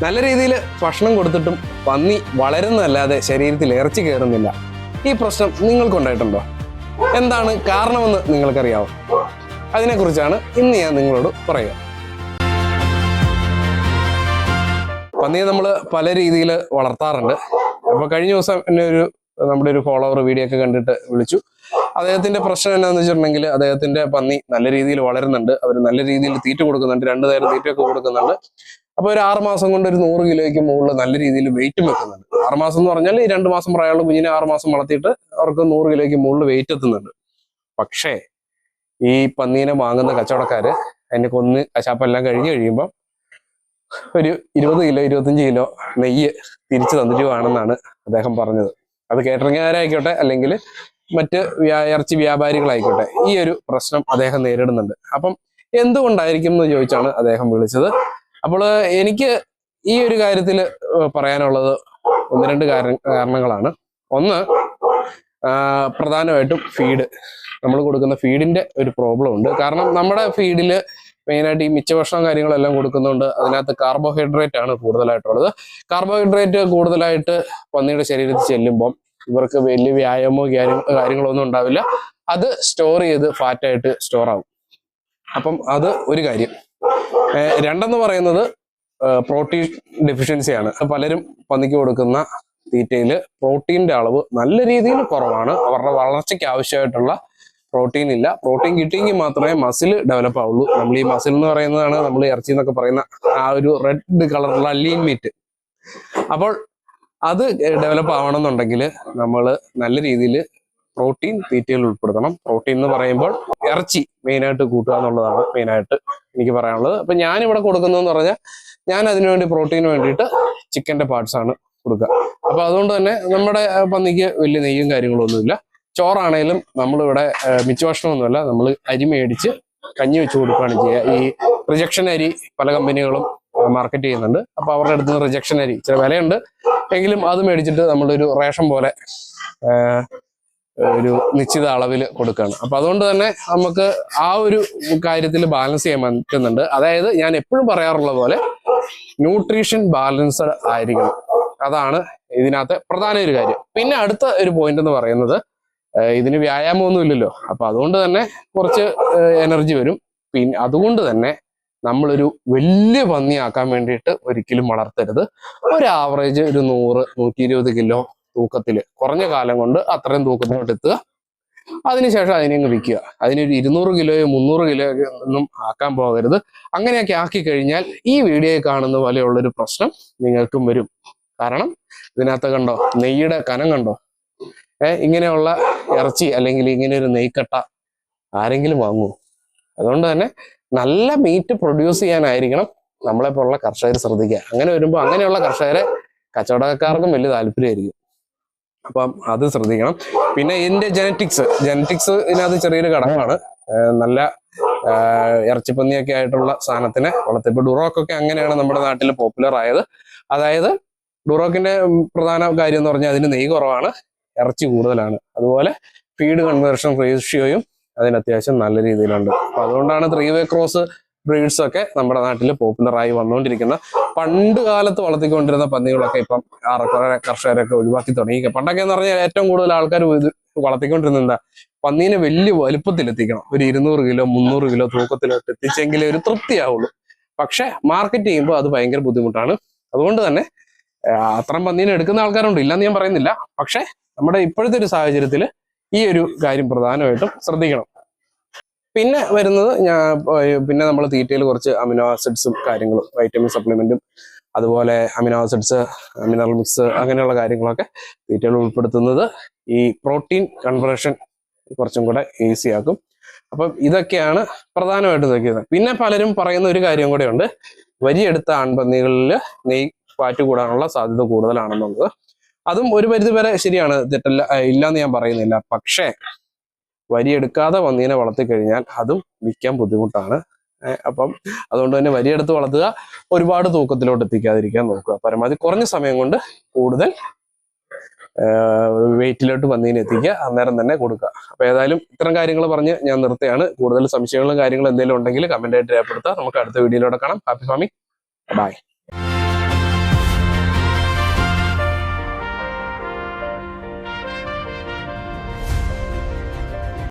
നല്ല രീതിയിൽ ഭക്ഷണം കൊടുത്തിട്ടും പന്നി വളരുന്നതല്ലാതെ ശരീരത്തിൽ ഇറച്ചി കയറുന്നില്ല. ഈ പ്രശ്നം നിങ്ങൾക്കുണ്ടായിട്ടുണ്ടോ? എന്താണ് കാരണമെന്ന് നിങ്ങൾക്കറിയാവോ? അതിനെക്കുറിച്ചാണ് ഇന്ന് ഞാൻ നിങ്ങളോട് പറയുക. പന്നിയെ നമ്മൾ പല രീതിയിൽ വളർത്താറുണ്ട്. അപ്പോൾ കഴിഞ്ഞ ദിവസം എന്നെ നമ്മുടെ ഒരു ഫോളോവർ വീഡിയോ ഒക്കെ കണ്ടിട്ട് വിളിച്ചു. അദ്ദേഹത്തിന്റെ പ്രശ്നം എന്താണെന്ന് വെച്ചിട്ടുണ്ടെങ്കിൽ അദ്ദേഹത്തിന്റെ പന്നി നല്ല രീതിയിൽ വളരുന്നുണ്ട്, അവർ നല്ല രീതിയിൽ തീറ്റ കൊടുക്കുന്നുണ്ട്, 2 നേരം തീറ്റയൊക്കെ കൊടുക്കുന്നുണ്ട്. അപ്പോൾ ഒരു 6 മാസം കൊണ്ട് ഒരു 100 കിലോയ്ക്ക് മുകളിൽ നല്ല രീതിയിൽ വെയിറ്റും വെക്കുന്നുണ്ട്. 6 മാസം എന്ന് പറഞ്ഞാൽ ഈ 2 മാസം പ്രായമുള്ള കുഞ്ഞിനെ 6 മാസം വളർത്തിയിട്ട് അവർക്ക് 100 കിലോയ്ക്ക് മുകളിൽ വെയിറ്റ് എത്തുന്നുണ്ട്. പക്ഷേ ഈ പന്നീനെ വാങ്ങുന്ന കച്ചവടക്കാര് അതിനെ കൊന്ന് കശാപ്പെല്ലാം കഴിയുമ്പോൾ ഒരു 20 കിലോ 25 കിലോ നെയ്യ് തിരിച്ചു തന്നിട്ടുവാണെന്നാണ് അദ്ദേഹം പറഞ്ഞത്. അത് കേറ്ററിംഗുകാരായിക്കോട്ടെ അല്ലെങ്കിൽ മറ്റ് ഇറച്ചി വ്യാപാരികളായിക്കോട്ടെ, ഈ ഒരു പ്രശ്നം അദ്ദേഹം നേരിടുന്നുണ്ട്. അപ്പം എന്തുകൊണ്ടായിരിക്കും എന്ന് ചോദിച്ചാണ് അദ്ദേഹം വിളിച്ചത്. അപ്പോൾ എനിക്ക് ഈ ഒരു കാര്യത്തിൽ പറയാനുള്ളത് 1-2 കാരണങ്ങളാണ്. ഒന്ന്, പ്രധാനമായിട്ടും ഫീഡ്, നമ്മൾ കൊടുക്കുന്ന ഫീഡിന്റെ ഒരു പ്രോബ്ലം ഉണ്ട്. കാരണം നമ്മുടെ ഫീഡിൽ മെയിനായിട്ട് ഈ മിച്ചഭക്ഷണം കാര്യങ്ങളെല്ലാം കൊടുക്കുന്നുണ്ട്. അതിനകത്ത് കാർബോഹൈഡ്രേറ്റ് ആണ് കൂടുതലായിട്ടുള്ളത്. കാർബോഹൈഡ്രേറ്റ് കൂടുതലായിട്ട് പന്നിയുടെ ശരീരത്തിൽ ചെല്ലുമ്പം ഇവർക്ക് വലിയ വ്യായാമോ കാര്യങ്ങളൊന്നും ഉണ്ടാവില്ല. അത് സ്റ്റോർ ചെയ്ത് ഫാറ്റായിട്ട് സ്റ്റോർ ആവും. അപ്പം അത് ഒരു കാര്യം. രണ്ടെന്ന് പറയുന്നത് പ്രോട്ടീൻ ഡെഫിഷ്യൻസിയാണ്. പലരും പന്നിക്ക് കൊടുക്കുന്ന തീറ്റയിൽ പ്രോട്ടീൻ്റെ അളവ് നല്ല രീതിയിൽ കുറവാണ്. അവരുടെ വളർച്ചയ്ക്ക് ആവശ്യമായിട്ടുള്ള പ്രോട്ടീൻ ഇല്ല. പ്രോട്ടീൻ കിട്ടിയെങ്കിൽ മാത്രമേ മസിൽ ഡെവലപ്പ് ആവുള്ളൂ. നമ്മൾ ഈ മസിൽ എന്ന് പറയുന്നതാണ് നമ്മൾ ഇറച്ചി എന്നൊക്കെ പറയുന്ന ആ ഒരു റെഡ് കളറുള്ള ലീൻ മീറ്റ്. അപ്പോൾ അത് ഡെവലപ്പ് ആവണമെന്നുണ്ടെങ്കിൽ നമ്മൾ നല്ല രീതിയിൽ പ്രോട്ടീൻ തീറ്റയിൽ ഉൾപ്പെടുത്തണം. പ്രോട്ടീൻ എന്ന് പറയുമ്പോൾ ഇറച്ചി മെയിനായിട്ട് കൂട്ടുക എന്നുള്ളതാണ് മെയിനായിട്ട് എനിക്ക് പറയാനുള്ളത്. അപ്പം ഞാനിവിടെ കൊടുക്കുന്നതെന്ന് പറഞ്ഞാൽ ഞാൻ അതിനുവേണ്ടി പ്രോട്ടീന് വേണ്ടിയിട്ട് ചിക്കൻ്റെ പാർട്സ് ആണ് കൊടുക്കുക. അപ്പോൾ അതുകൊണ്ട് തന്നെ നമ്മുടെ പന്നിക്ക് വലിയ നെയ്യും കാര്യങ്ങളൊന്നുമില്ല. ചോറാണേലും നമ്മളിവിടെ മിച്ചഭക്ഷണമൊന്നുമല്ല, നമ്മൾ അരി മേടിച്ച് കഞ്ഞി വെച്ച് കൊടുക്കുകയാണ് ചെയ്യുക. ഈ റിജക്ഷൻ അരി പല കമ്പനികളും മാർക്കറ്റ് ചെയ്യുന്നുണ്ട്. അപ്പോൾ അവരുടെ അടുത്ത് നിന്ന് റിജക്ഷൻ അരി ഇച്ചിരി വിലയുണ്ട് എങ്കിലും അത് മേടിച്ചിട്ട് നമ്മളൊരു റേഷൻ പോലെ ഒരു നിശ്ചിത അളവിൽ കൊടുക്കുകയാണ്. അപ്പം അതുകൊണ്ട് തന്നെ നമുക്ക് ആ ഒരു കാര്യത്തിൽ ബാലൻസ് ചെയ്യാൻ പറ്റുന്നുണ്ട്. അതായത് ഞാൻ എപ്പോഴും പറയാറുള്ള പോലെ ന്യൂട്രീഷൻ ബാലൻസ്ഡ് ആയിരിക്കണം. അതാണ് ഇതിനകത്ത് പ്രധാന ഒരു കാര്യം. പിന്നെ അടുത്ത ഒരു പോയിന്റ് എന്ന് പറയുന്നത്, ഇതിന് വ്യായാമമൊന്നും ഇല്ലല്ലോ. അപ്പൊ അതുകൊണ്ട് തന്നെ കുറച്ച് എനർജി വരും. പിന്നെ അതുകൊണ്ട് തന്നെ നമ്മളൊരു വലിയ പന്നിയാക്കാൻ വേണ്ടിയിട്ട് ഒരിക്കലും വളർത്തരുത്. ഒരു ആവറേജ് ഒരു 100-120 കിലോ തൂക്കത്തിൽ കുറഞ്ഞ കാലം കൊണ്ട് അത്രയും തൂക്കത്തിലോട്ട് എത്തുക. അതിനുശേഷം അതിനെ വിൽക്കുക. അതിനൊരു 200 കിലോയോ 300 കിലോയോ ഒന്നും ആക്കാൻ പോകരുത്. അങ്ങനെയൊക്കെ ആക്കി കഴിഞ്ഞാൽ ഈ വീഡിയോയിൽ കാണുന്ന പോലെയുള്ളൊരു പ്രശ്നം നിങ്ങൾക്കും വരും. കാരണം ഇതിനകത്ത് കണ്ടോ, നെയ്യുടെ കനം കണ്ടോ? ഇങ്ങനെയുള്ള ഇറച്ചി അല്ലെങ്കിൽ ഇങ്ങനെ ഒരു നെയ്ക്കട്ട ആരെങ്കിലും വാങ്ങുമോ? അതുകൊണ്ട് തന്നെ നല്ല മീറ്റ് പ്രൊഡ്യൂസ് ചെയ്യാനായിരിക്കണം നമ്മളെപ്പോലുള്ള കർഷകർ ശ്രദ്ധിക്കുക. അങ്ങനെ വരുമ്പോൾ അങ്ങനെയുള്ള കർഷകരെ കച്ചവടക്കാർക്കും വലിയ താല്പര്യമായിരിക്കും. അപ്പം അത് ശ്രദ്ധിക്കണം. പിന്നെ ഇതിന്റെ ജനറ്റിക്സ് ഇതിനകത്ത് ചെറിയൊരു ഘടകമാണ്. നല്ല ഇറച്ചിപ്പന്നിയൊക്കെ ആയിട്ടുള്ള സാധനത്തിനെ വളർത്തിയപ്പോൾ ഡുറോക്കൊക്കെ അങ്ങനെയാണ് നമ്മുടെ നാട്ടിൽ പോപ്പുലർ ആയത്. അതായത് ഡുറോക്കിന്റെ പ്രധാന കാര്യം എന്ന് പറഞ്ഞാൽ അതിന് നെയ്യ് കുറവാണ്, ഇറച്ചി കൂടുതലാണ്. അതുപോലെ ഫീഡ് കൺവേർഷൻ റേഷ്യോയും അതിന് അത്യാവശ്യം നല്ല രീതിയിലുണ്ട്. അപ്പൊ അതുകൊണ്ടാണ് 3-way ക്രോസ് ബ്രീഡ്സ് ഒക്കെ നമ്മുടെ നാട്ടിൽ പോപ്പുലറായി വന്നുകൊണ്ടിരിക്കുന്നത്. പണ്ട് കാലത്ത് വളർത്തിക്കൊണ്ടിരുന്ന പന്നികളൊക്കെ ഇപ്പം കർഷകരൊക്കെ ഒഴിവാക്കി തുടങ്ങി. പണ്ടൊക്കെ എന്ന് പറഞ്ഞാൽ ഏറ്റവും കൂടുതൽ ആൾക്കാർ വളർത്തിക്കൊണ്ടിരുന്നത് എന്താ, പന്നീനെ വലിയ വലുപ്പത്തിലെത്തിക്കണം. ഒരു 200 കിലോ 300 കിലോ തൂക്കത്തിലോട്ട് എത്തിച്ചെങ്കിലേ ഒരു തൃപ്തിയാവുള്ളൂ. പക്ഷെ മാർക്കറ്റ് ചെയ്യുമ്പോൾ അത് ഭയങ്കര ബുദ്ധിമുട്ടാണ്. അതുകൊണ്ട് തന്നെ അത്രയും പന്നീനെ എടുക്കുന്ന ആൾക്കാരുണ്ട്, ഇല്ലെന്ന് ഞാൻ പറയുന്നില്ല. പക്ഷെ നമ്മുടെ ഇപ്പോഴത്തെ ഒരു സാഹചര്യത്തിൽ ഈ ഒരു കാര്യം പ്രധാനമായിട്ടും ശ്രദ്ധിക്കണം. പിന്നെ വരുന്നത് പിന്നെ നമ്മൾ തീറ്റയിൽ കുറച്ച് അമിനോ ആസിഡ്സും കാര്യങ്ങളും, വൈറ്റമിൻ സപ്ലിമെന്റും അതുപോലെ അമിനോ ആസിഡ്സ്, മിനറൽ മിക്സ് അങ്ങനെയുള്ള കാര്യങ്ങളൊക്കെ തീറ്റയിൽ ഉൾപ്പെടുത്തുന്നത് ഈ പ്രോട്ടീൻ കൺവേർഷൻ കുറച്ചും കൂടെ ഈസി ആക്കും. അപ്പം ഇതൊക്കെയാണ് പ്രധാനമായിട്ടും നോക്കിയത്. പിന്നെ പലരും പറയുന്ന ഒരു കാര്യം കൂടെ ഉണ്ട്, വരിയെടുത്ത ആൺപന്നികളിൽ നെയ് ഫാറ്റ് കൂടാനുള്ള സാധ്യത കൂടുതലാണെന്നുള്ളത്. അതും ഒരു പരിധി വരെ ശരിയാണ്, തെറ്റല്ല, ഇല്ലാന്ന് ഞാൻ പറയുന്നില്ല. പക്ഷേ വരിയെടുക്കാതെ പന്നീനെ വളർത്തിക്കഴിഞ്ഞാൽ അതും വിൽക്കാൻ ബുദ്ധിമുട്ടാണ്. അപ്പം അതുകൊണ്ട് തന്നെ വരിയെടുത്ത് വളർത്തുക, ഒരുപാട് തൂക്കത്തിലോട്ട് എത്തിക്കാതിരിക്കാൻ നോക്കുക. പരമാവധി കുറഞ്ഞ സമയം കൊണ്ട് കൂടുതൽ വെയിറ്റിലോട്ട് പന്നീനെ എത്തിക്കുക, അന്നേരം തന്നെ കൊടുക്കുക. അപ്പൊ ഏതായാലും ഇത്തരം കാര്യങ്ങൾ പറഞ്ഞ് ഞാൻ നിർത്തുകയാണ്. കൂടുതൽ സംശയങ്ങളും കാര്യങ്ങളും എന്തെങ്കിലും ഉണ്ടെങ്കിൽ കമന്റ് ആയിട്ട് രേഖപ്പെടുത്തുക. നമുക്ക് അടുത്ത വീഡിയോയിലൂടെ കാണാം. Happy farming, by.